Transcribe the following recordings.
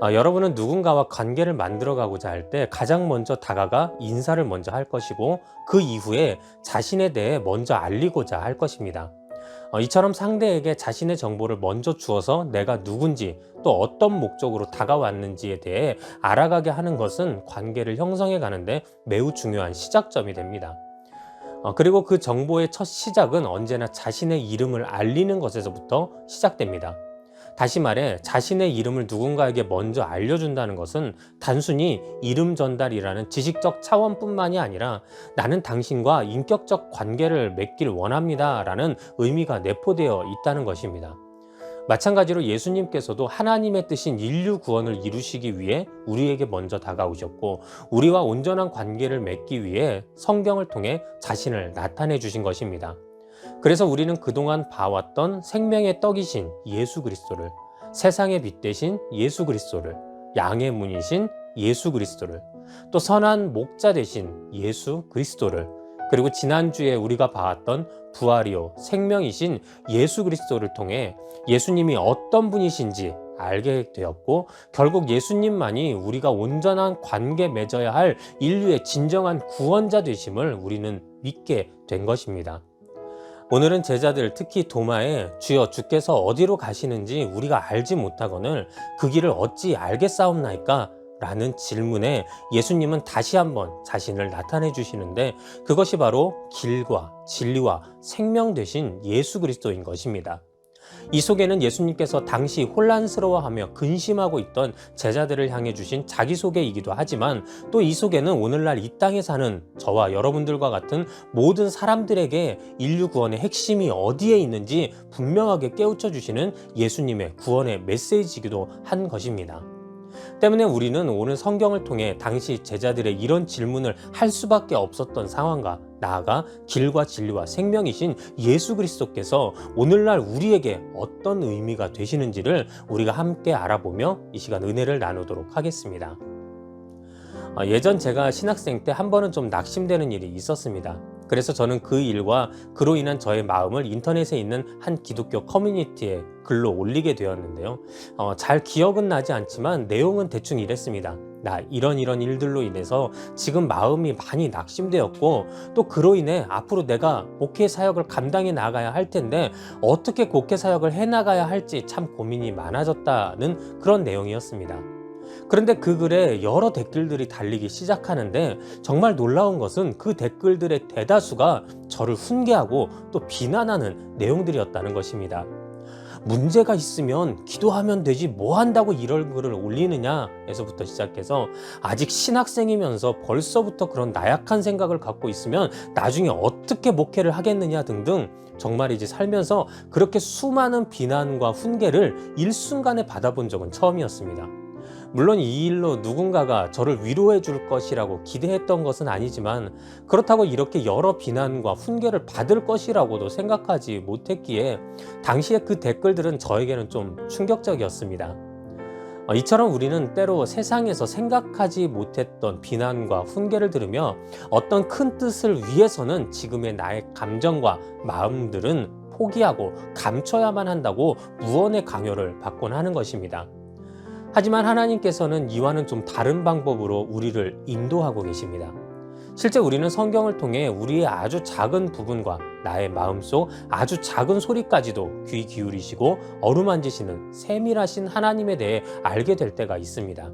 여러분은 누군가와 관계를 만들어가고자 할 때 가장 먼저 다가가 인사를 먼저 할 것이고 그 이후에 자신에 대해 먼저 알리고자 할 것입니다. 이처럼 상대에게 자신의 정보를 먼저 주어서 내가 누군지 또 어떤 목적으로 다가왔는지에 대해 알아가게 하는 것은 관계를 형성해 가는데 매우 중요한 시작점이 됩니다. 그리고 그 정보의 첫 시작은 언제나 자신의 이름을 알리는 것에서부터 시작됩니다. 다시 말해 자신의 이름을 누군가에게 먼저 알려준다는 것은 단순히 이름 전달이라는 지식적 차원뿐만이 아니라 나는 당신과 인격적 관계를 맺길 원합니다 라는 의미가 내포되어 있다는 것입니다. 마찬가지로 예수님께서도 하나님의 뜻인 인류 구원을 이루시기 위해 우리에게 먼저 다가오셨고 우리와 온전한 관계를 맺기 위해 성경을 통해 자신을 나타내 주신 것입니다. 그래서 우리는 그동안 봐왔던 생명의 떡이신 예수 그리스도를, 세상의 빛 대신 예수 그리스도를, 양의 문이신 예수 그리스도를, 또 선한 목자 대신 예수 그리스도를, 그리고 지난주에 우리가 봐왔던 부활이요 생명이신 예수 그리스도를 통해 예수님이 어떤 분이신지 알게 되었고 결국 예수님만이 우리가 온전한 관계 맺어야 할 인류의 진정한 구원자 되심을 우리는 믿게 된 것입니다. 오늘은 제자들 특히 도마에 주여 주께서 어디로 가시는지 우리가 알지 못하거늘 그 길을 어찌 알겠사옵나이까? 라는 질문에 예수님은 다시 한번 자신을 나타내 주시는데 그것이 바로 길과 진리와 생명 되신 예수 그리스도인 것입니다. 이 속에는 예수님께서 당시 혼란스러워하며 근심하고 있던 제자들을 향해 주신 자기소개이기도 하지만 또 이 속에는 오늘날 이 땅에 사는 저와 여러분들과 같은 모든 사람들에게 인류 구원의 핵심이 어디에 있는지 분명하게 깨우쳐 주시는 예수님의 구원의 메시지이기도 한 것입니다. 때문에 우리는 오늘 성경을 통해 당시 제자들의 이런 질문을 할 수밖에 없었던 상황과 나아가 길과 진리와 생명이신 예수 그리스도께서 오늘날 우리에게 어떤 의미가 되시는지를 우리가 함께 알아보며 이 시간 은혜를 나누도록 하겠습니다. 예전 제가 신학생 때 한 번은 좀 낙심되는 일이 있었습니다. 그래서 저는 그 일과 그로 인한 저의 마음을 인터넷에 있는 한 기독교 커뮤니티에 글로 올리게 되었는데요. 잘 기억은 나지 않지만 내용은 대충 이랬습니다. 나 이런 일들로 인해서 지금 마음이 많이 낙심되었고 또 그로 인해 앞으로 내가 목회 사역을 감당해 나가야 할 텐데 어떻게 목회 사역을 해 나가야 할지 참 고민이 많아졌다는 그런 내용이었습니다. 그런데 그 글에 여러 댓글들이 달리기 시작하는데 정말 놀라운 것은 그 댓글들의 대다수가 저를 훈계하고 또 비난하는 내용들이었다는 것입니다. 문제가 있으면 기도하면 되지 뭐 한다고 이런 글을 올리느냐 에서부터 시작해서 아직 신학생이면서 벌써부터 그런 나약한 생각을 갖고 있으면 나중에 어떻게 목회를 하겠느냐 등등 정말이지 살면서 그렇게 수많은 비난과 훈계를 일순간에 받아본 적은 처음이었습니다. 물론 이 일로 누군가가 저를 위로해 줄 것이라고 기대했던 것은 아니지만 그렇다고 이렇게 여러 비난과 훈계를 받을 것이라고도 생각하지 못했기에 당시에 그 댓글들은 저에게는 좀 충격적이었습니다. 이처럼 우리는 때로 세상에서 생각하지 못했던 비난과 훈계를 들으며 어떤 큰 뜻을 위해서는 지금의 나의 감정과 마음들은 포기하고 감춰야만 한다고 무언의 강요를 받곤 하는 것입니다. 하지만 하나님께서는 이와는 좀 다른 방법으로 우리를 인도하고 계십니다. 실제 우리는 성경을 통해 우리의 아주 작은 부분과 나의 마음속 아주 작은 소리까지도 귀 기울이시고 어루만지시는 세밀하신 하나님에 대해 알게 될 때가 있습니다.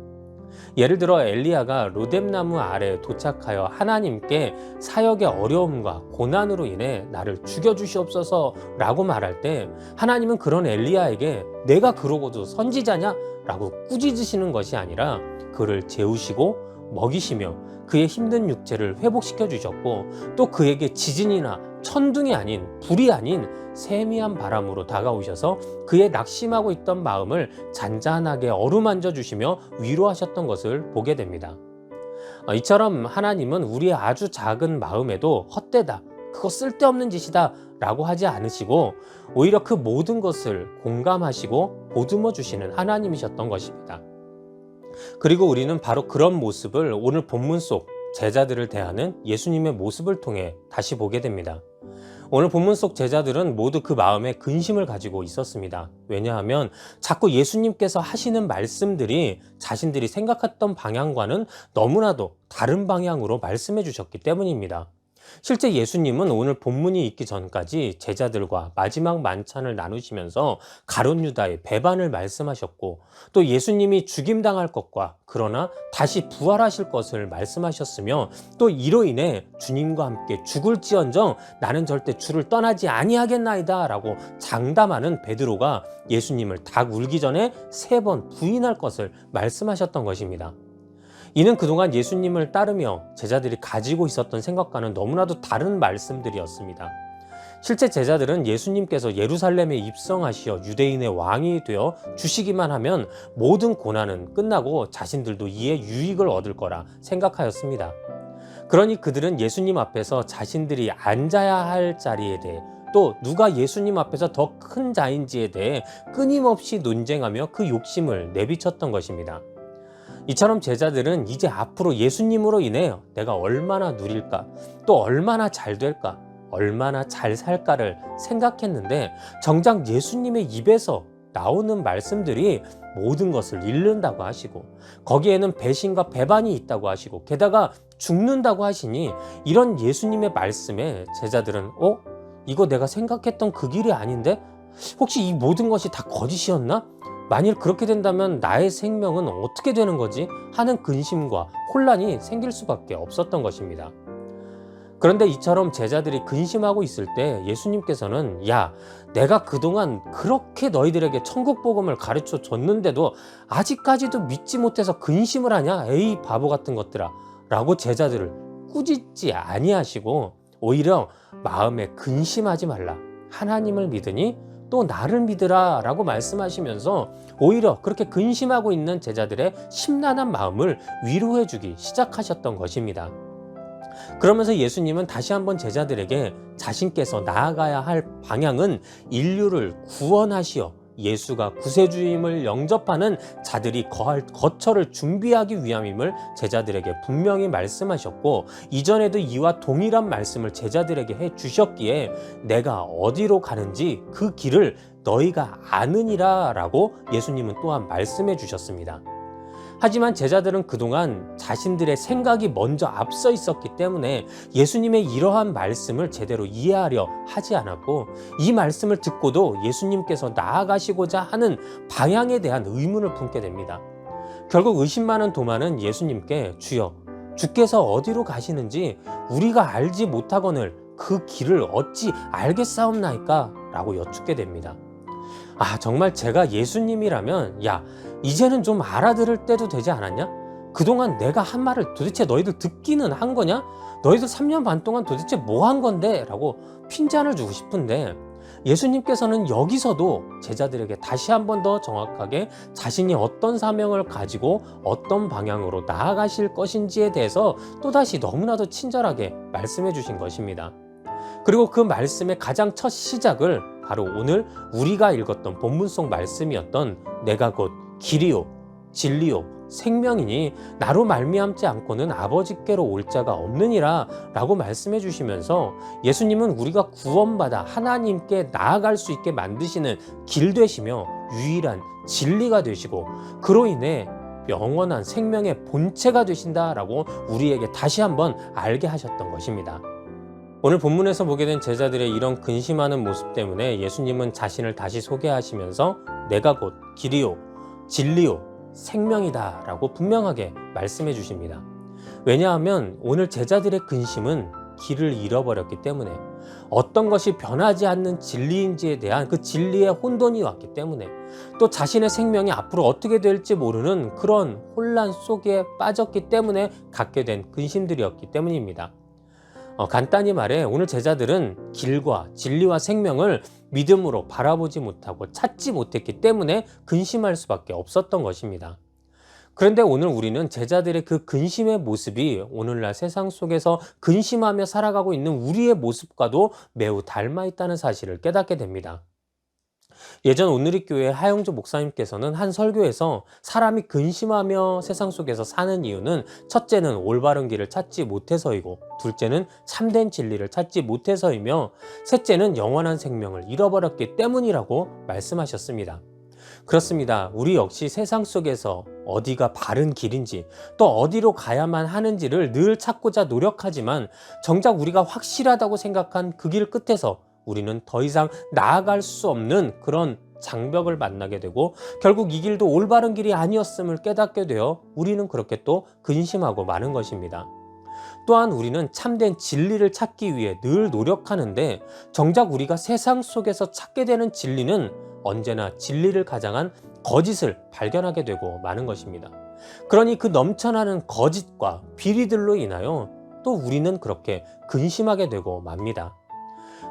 예를 들어 엘리야가 로뎀나무 아래에 도착하여 하나님께 사역의 어려움과 고난으로 인해 나를 죽여주시옵소서 라고 말할 때 하나님은 그런 엘리야에게 내가 그러고도 선지자냐? 라고 꾸짖으시는 것이 아니라 그를 재우시고 먹이시며 그의 힘든 육체를 회복시켜 주셨고 또 그에게 지진이나 천둥이 아닌 불이 아닌 세미한 바람으로 다가오셔서 그의 낙심하고 있던 마음을 잔잔하게 어루만져 주시며 위로하셨던 것을 보게 됩니다. 이처럼 하나님은 우리의 아주 작은 마음에도 헛되다, 그거 쓸데없는 짓이다 라고 하지 않으시고 오히려 그 모든 것을 공감하시고 보듬어 주시는 하나님이셨던 것입니다. 그리고 우리는 바로 그런 모습을 오늘 본문 속 제자들을 대하는 예수님의 모습을 통해 다시 보게 됩니다. 오늘 본문 속 제자들은 모두 그 마음에 근심을 가지고 있었습니다. 왜냐하면 자꾸 예수님께서 하시는 말씀들이 자신들이 생각했던 방향과는 너무나도 다른 방향으로 말씀해 주셨기 때문입니다. 실제 예수님은 오늘 본문이 있기 전까지 제자들과 마지막 만찬을 나누시면서 가룟 유다의 배반을 말씀하셨고, 또 예수님이 죽임당할 것과 그러나 다시 부활하실 것을 말씀하셨으며, 또 이로 인해 주님과 함께 죽을지언정 나는 절대 주를 떠나지 아니하겠나이다 라고 장담하는 베드로가 예수님을 닭 울기 전에 3번 부인할 것을 말씀하셨던 것입니다. 이는 그동안 예수님을 따르며 제자들이 가지고 있었던 생각과는 너무나도 다른 말씀들이었습니다. 실제 제자들은 예수님께서 예루살렘에 입성하시어 유대인의 왕이 되어 주시기만 하면 모든 고난은 끝나고 자신들도 이에 유익을 얻을 거라 생각하였습니다. 그러니 그들은 예수님 앞에서 자신들이 앉아야 할 자리에 대해, 또 누가 예수님 앞에서 더 큰 자인지에 대해 끊임없이 논쟁하며 그 욕심을 내비쳤던 것입니다. 이처럼 제자들은 이제 앞으로 예수님으로 인해 내가 얼마나 누릴까, 또 얼마나 잘 될까, 얼마나 잘 살까를 생각했는데, 정작 예수님의 입에서 나오는 말씀들이 모든 것을 잃는다고 하시고, 거기에는 배신과 배반이 있다고 하시고, 게다가 죽는다고 하시니, 이런 예수님의 말씀에 제자들은 이거 내가 생각했던 그 길이 아닌데? 혹시 이 모든 것이 다 거짓이었나? 만일 그렇게 된다면 나의 생명은 어떻게 되는 거지? 하는 근심과 혼란이 생길 수밖에 없었던 것입니다. 그런데 이처럼 제자들이 근심하고 있을 때 예수님께서는 내가 그동안 그렇게 너희들에게 천국 복음을 가르쳐 줬는데도 아직까지도 믿지 못해서 근심을 하냐? 에이 바보 같은 것들아 라고 제자들을 꾸짖지 아니하시고, 오히려 마음에 근심하지 말라, 하나님을 믿으니 또 나를 믿으라 라고 말씀하시면서 오히려 그렇게 근심하고 있는 제자들의 심란한 마음을 위로해 주기 시작하셨던 것입니다. 그러면서 예수님은 다시 한번 제자들에게 자신께서 나아가야 할 방향은 인류를 구원하시어 예수가 구세주임을 영접하는 자들이 거할 거처를 준비하기 위함임을 제자들에게 분명히 말씀하셨고, 이전에도 이와 동일한 말씀을 제자들에게 해 주셨기에 내가 어디로 가는지 그 길을 너희가 아느니라 라고 예수님은 또한 말씀해 주셨습니다. 하지만 제자들은 그동안 자신들의 생각이 먼저 앞서 있었기 때문에 예수님의 이러한 말씀을 제대로 이해하려 하지 않았고, 이 말씀을 듣고도 예수님께서 나아가시고자 하는 방향에 대한 의문을 품게 됩니다. 결국 의심 많은 도마는 예수님께 주여, 주께서 어디로 가시는지 우리가 알지 못하거늘 그 길을 어찌 알겠사옵나이까? 라고 여쭙게 됩니다. 정말 제가 예수님이라면 이제는 좀 알아들을 때도 되지 않았냐? 그동안 내가 한 말을 도대체 너희들 듣기는 한 거냐? 너희들 3년 반 동안 도대체 뭐 한 건데? 라고 핀잔을 주고 싶은데, 예수님께서는 여기서도 제자들에게 다시 한 번 더 정확하게 자신이 어떤 사명을 가지고 어떤 방향으로 나아가실 것인지에 대해서 또다시 너무나도 친절하게 말씀해 주신 것입니다. 그리고 그 말씀의 가장 첫 시작을 바로 오늘 우리가 읽었던 본문 속 말씀이었던 내가 곧 길이요 진리요 생명이니 나로 말미암지 않고는 아버지께로 올 자가 없느니라 라고 말씀해 주시면서, 예수님은 우리가 구원받아 하나님께 나아갈 수 있게 만드시는 길 되시며 유일한 진리가 되시고, 그로 인해 영원한 생명의 본체가 되신다라고 우리에게 다시 한번 알게 하셨던 것입니다. 오늘 본문에서 보게 된 제자들의 이런 근심하는 모습 때문에 예수님은 자신을 다시 소개하시면서 내가 곧 길이요 진리요 생명이다 라고 분명하게 말씀해 주십니다. 왜냐하면 오늘 제자들의 근심은 길을 잃어버렸기 때문에, 어떤 것이 변하지 않는 진리인지에 대한 그 진리의 혼돈이 왔기 때문에, 또 자신의 생명이 앞으로 어떻게 될지 모르는 그런 혼란 속에 빠졌기 때문에 갖게 된 근심들이었기 때문입니다. 간단히 말해 오늘 제자들은 길과 진리와 생명을 믿음으로 바라보지 못하고 찾지 못했기 때문에 근심할 수밖에 없었던 것입니다. 그런데 오늘 우리는 제자들의 그 근심의 모습이 오늘날 세상 속에서 근심하며 살아가고 있는 우리의 모습과도 매우 닮아 있다는 사실을 깨닫게 됩니다. 예전 오누리교회 하영주 목사님께서는 한 설교에서 사람이 근심하며 세상 속에서 사는 이유는 첫째는 올바른 길을 찾지 못해서이고, 둘째는 참된 진리를 찾지 못해서이며, 셋째는 영원한 생명을 잃어버렸기 때문이라고 말씀하셨습니다. 그렇습니다. 우리 역시 세상 속에서 어디가 바른 길인지, 또 어디로 가야만 하는지를 늘 찾고자 노력하지만, 정작 우리가 확실하다고 생각한 그 길 끝에서 우리는 더 이상 나아갈 수 없는 그런 장벽을 만나게 되고, 결국 이 길도 올바른 길이 아니었음을 깨닫게 되어 우리는 그렇게 또 근심하고 마는 것입니다. 또한 우리는 참된 진리를 찾기 위해 늘 노력하는데, 정작 우리가 세상 속에서 찾게 되는 진리는 언제나 진리를 가장한 거짓을 발견하게 되고 마는 것입니다. 그러니 그 넘쳐나는 거짓과 비리들로 인하여 또 우리는 그렇게 근심하게 되고 맙니다.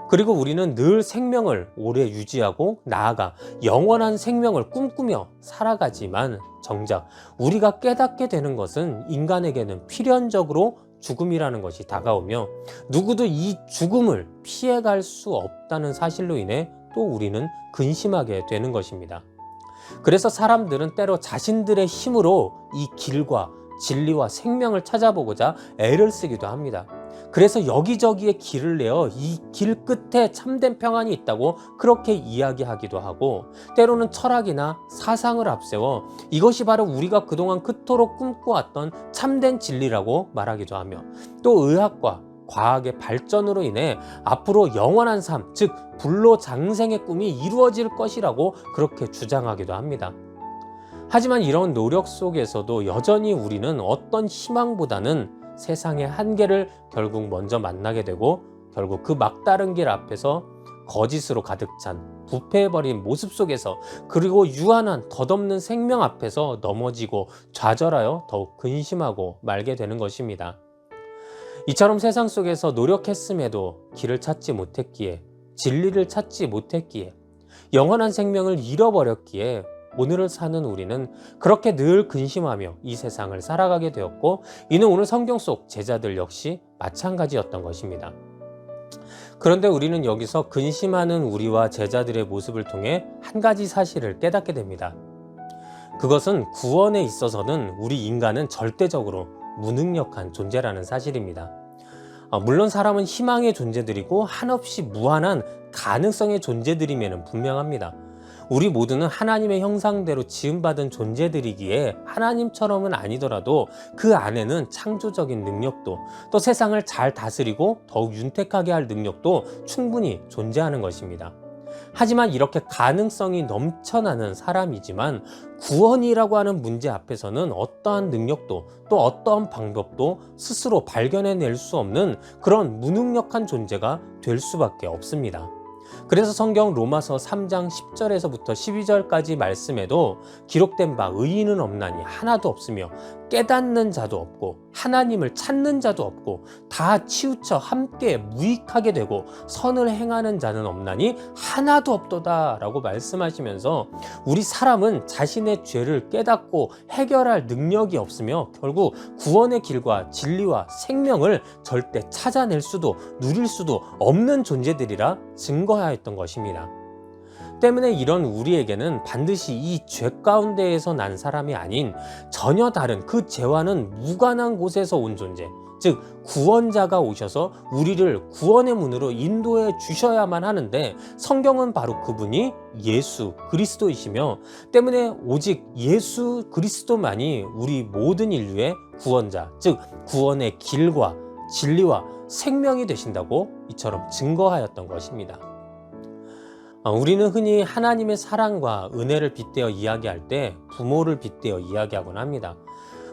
그리고 우리는 늘 생명을 오래 유지하고 나아가 영원한 생명을 꿈꾸며 살아가지만, 정작 우리가 깨닫게 되는 것은 인간에게는 필연적으로 죽음이라는 것이 다가오며, 누구도 이 죽음을 피해갈 수 없다는 사실로 인해 또 우리는 근심하게 되는 것입니다. 그래서 사람들은 때로 자신들의 힘으로 이 길과 진리와 생명을 찾아보고자 애를 쓰기도 합니다. 그래서 여기저기에 길을 내어 이 길 끝에 참된 평안이 있다고 그렇게 이야기하기도 하고, 때로는 철학이나 사상을 앞세워 이것이 바로 우리가 그동안 그토록 꿈꿔왔던 참된 진리라고 말하기도 하며, 또 의학과 과학의 발전으로 인해 앞으로 영원한 삶, 즉 불로장생의 꿈이 이루어질 것이라고 그렇게 주장하기도 합니다. 하지만 이런 노력 속에서도 여전히 우리는 어떤 희망보다는 세상의 한계를 결국 먼저 만나게 되고, 결국 그 막다른 길 앞에서 거짓으로 가득 찬 부패해버린 모습 속에서, 그리고 유한한 덧없는 생명 앞에서 넘어지고 좌절하여 더욱 근심하고 말게 되는 것입니다. 이처럼 세상 속에서 노력했음에도 길을 찾지 못했기에, 진리를 찾지 못했기에, 영원한 생명을 잃어버렸기에 오늘을 사는 우리는 그렇게 늘 근심하며 이 세상을 살아가게 되었고, 이는 오늘 성경 속 제자들 역시 마찬가지였던 것입니다. 그런데 우리는 여기서 근심하는 우리와 제자들의 모습을 통해 한 가지 사실을 깨닫게 됩니다. 그것은 구원에 있어서는 우리 인간은 절대적으로 무능력한 존재라는 사실입니다. 물론 사람은 희망의 존재들이고 한없이 무한한 가능성의 존재들임에는 분명합니다. 우리 모두는 하나님의 형상대로 지음받은 존재들이기에 하나님처럼은 아니더라도 그 안에는 창조적인 능력도, 또 세상을 잘 다스리고 더욱 윤택하게 할 능력도 충분히 존재하는 것입니다. 하지만 이렇게 가능성이 넘쳐나는 사람이지만 구원이라고 하는 문제 앞에서는 어떠한 능력도 또 어떠한 방법도 스스로 발견해낼 수 없는 그런 무능력한 존재가 될 수밖에 없습니다. 그래서 성경 로마서 3장 10절에서부터 12절까지 말씀에도 기록된 바 의인은 없나니 하나도 없으며 깨닫는 자도 없고 하나님을 찾는 자도 없고 다 치우쳐 함께 무익하게 되고 선을 행하는 자는 없나니 하나도 없도다 라고 말씀하시면서, 우리 사람은 자신의 죄를 깨닫고 해결할 능력이 없으며 결국 구원의 길과 진리와 생명을 절대 찾아낼 수도 누릴 수도 없는 존재들이라 증거하였던 것입니다. 때문에 이런 우리에게는 반드시 이 죄 가운데에서 난 사람이 아닌 전혀 다른 그 죄와는 무관한 곳에서 온 존재, 즉 구원자가 오셔서 우리를 구원의 문으로 인도해 주셔야만 하는데, 성경은 바로 그분이 예수 그리스도이시며, 때문에 오직 예수 그리스도만이 우리 모든 인류의 구원자, 즉 구원의 길과 진리와 생명이 되신다고 이처럼 증거하였던 것입니다. 우리는 흔히 하나님의 사랑과 은혜를 빗대어 이야기할 때 부모를 빗대어 이야기하곤 합니다.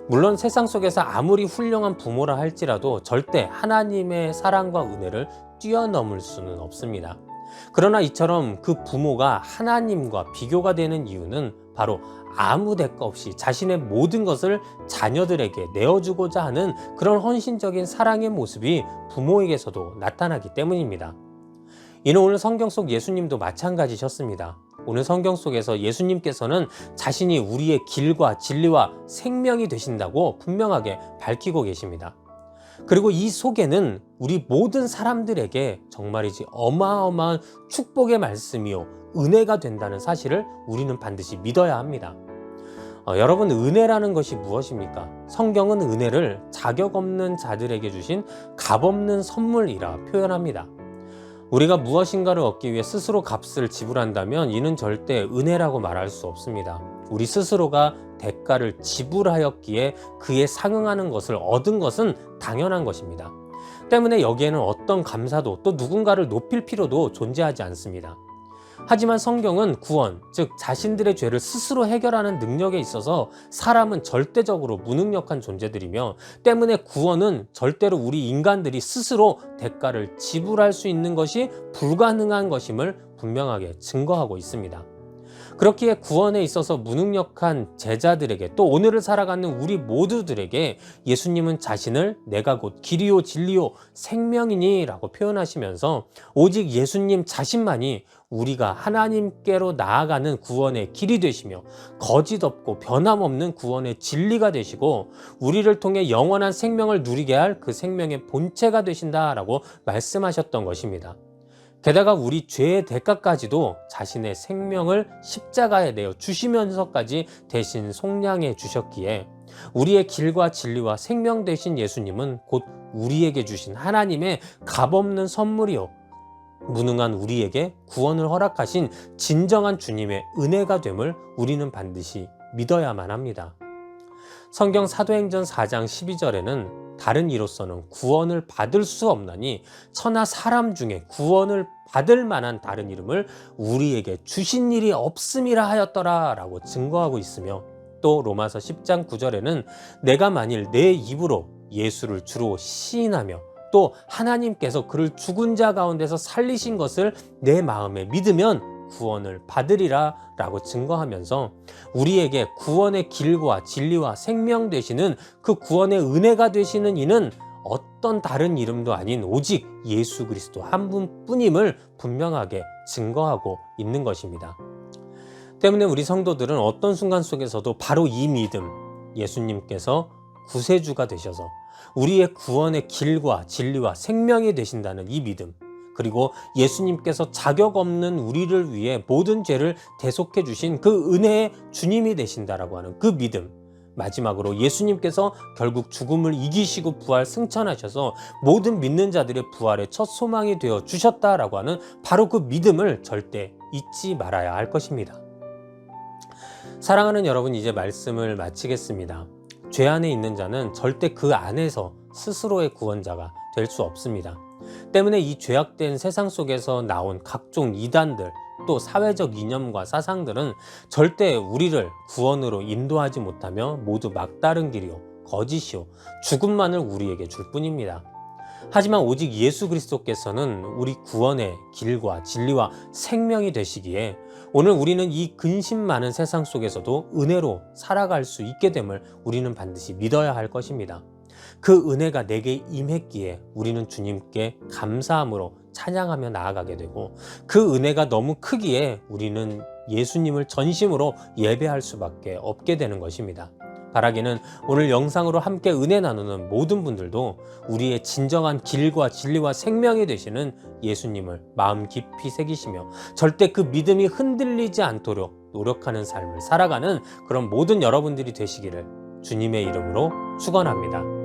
물론 세상 속에서 아무리 훌륭한 부모라 할지라도 절대 하나님의 사랑과 은혜를 뛰어넘을 수는 없습니다. 그러나 이처럼 그 부모가 하나님과 비교가 되는 이유는 바로 아무 대가 없이 자신의 모든 것을 자녀들에게 내어주고자 하는 그런 헌신적인 사랑의 모습이 부모에게서도 나타나기 때문입니다. 이는 오늘 성경 속 예수님도 마찬가지셨습니다. 오늘 성경 속에서 예수님께서는 자신이 우리의 길과 진리와 생명이 되신다고 분명하게 밝히고 계십니다. 그리고 이 속에는 우리 모든 사람들에게 정말이지 어마어마한 축복의 말씀이요 은혜가 된다는 사실을 우리는 반드시 믿어야 합니다. 여러분, 은혜라는 것이 무엇입니까? 성경은 은혜를 자격 없는 자들에게 주신 값없는 선물이라 표현합니다. 우리가 무엇인가를 얻기 위해 스스로 값을 지불한다면 이는 절대 은혜라고 말할 수 없습니다. 우리 스스로가 대가를 지불하였기에 그에 상응하는 것을 얻은 것은 당연한 것입니다. 때문에 여기에는 어떤 감사도 또 누군가를 높일 필요도 존재하지 않습니다. 하지만 성경은 구원, 즉 자신들의 죄를 스스로 해결하는 능력에 있어서 사람은 절대적으로 무능력한 존재들이며, 때문에 구원은 절대로 우리 인간들이 스스로 대가를 지불할 수 있는 것이 불가능한 것임을 분명하게 증거하고 있습니다. 그렇기에 구원에 있어서 무능력한 제자들에게, 또 오늘을 살아가는 우리 모두들에게 예수님은 자신을 내가 곧 길이요 진리요 생명이니 라고 표현하시면서 오직 예수님 자신만이 우리가 하나님께로 나아가는 구원의 길이 되시며 거짓 없고 변함없는 구원의 진리가 되시고 우리를 통해 영원한 생명을 누리게 할 그 생명의 본체가 되신다라고 말씀하셨던 것입니다. 게다가 우리 죄의 대가까지도 자신의 생명을 십자가에 내어 주시면서까지 대신 속량해 주셨기에 우리의 길과 진리와 생명 되신 예수님은 곧 우리에게 주신 하나님의 값없는 선물이요 무능한 우리에게 구원을 허락하신 진정한 주님의 은혜가 됨을 우리는 반드시 믿어야만 합니다. 성경 사도행전 4장 12절에는 다른 이로서는 구원을 받을 수 없나니 천하 사람 중에 구원을 받을 만한 다른 이름을 우리에게 주신 일이 없음이라 하였더라 라고 증거하고 있으며, 또 로마서 10장 9절에는 내가 만일 내 입으로 예수를 주로 시인하며 또 하나님께서 그를 죽은 자 가운데서 살리신 것을 내 마음에 믿으면 구원을 받으리라 라고 증거하면서 우리에게 구원의 길과 진리와 생명 되시는 그 구원의 은혜가 되시는 이는 어떤 다른 이름도 아닌 오직 예수 그리스도 한 분뿐임을 분명하게 증거하고 있는 것입니다. 때문에 우리 성도들은 어떤 순간 속에서도 바로 이 믿음, 예수님께서 구세주가 되셔서 우리의 구원의 길과 진리와 생명이 되신다는 이 믿음, 그리고 예수님께서 자격 없는 우리를 위해 모든 죄를 대속해 주신 그 은혜의 주님이 되신다라고 하는 그 믿음, 마지막으로 예수님께서 결국 죽음을 이기시고 부활 승천하셔서 모든 믿는 자들의 부활의 첫 소망이 되어 주셨다라고 하는 바로 그 믿음을 절대 잊지 말아야 할 것입니다. 사랑하는 여러분, 이제 말씀을 마치겠습니다. 죄 안에 있는 자는 절대 그 안에서 스스로의 구원자가 될 수 없습니다. 때문에 이 죄악된 세상 속에서 나온 각종 이단들, 또 사회적 이념과 사상들은 절대 우리를 구원으로 인도하지 못하며 모두 막다른 길이요 거짓이요 죽음만을 우리에게 줄 뿐입니다. 하지만 오직 예수 그리스도께서는 우리 구원의 길과 진리와 생명이 되시기에 오늘 우리는 이 근심 많은 세상 속에서도 은혜로 살아갈 수 있게 됨을 우리는 반드시 믿어야 할 것입니다. 그 은혜가 내게 임했기에 우리는 주님께 감사함으로 찬양하며 나아가게 되고, 그 은혜가 너무 크기에 우리는 예수님을 전심으로 예배할 수밖에 없게 되는 것입니다. 바라기는 오늘 영상으로 함께 은혜 나누는 모든 분들도 우리의 진정한 길과 진리와 생명이 되시는 예수님을 마음 깊이 새기시며 절대 그 믿음이 흔들리지 않도록 노력하는 삶을 살아가는 그런 모든 여러분들이 되시기를 주님의 이름으로 축원합니다.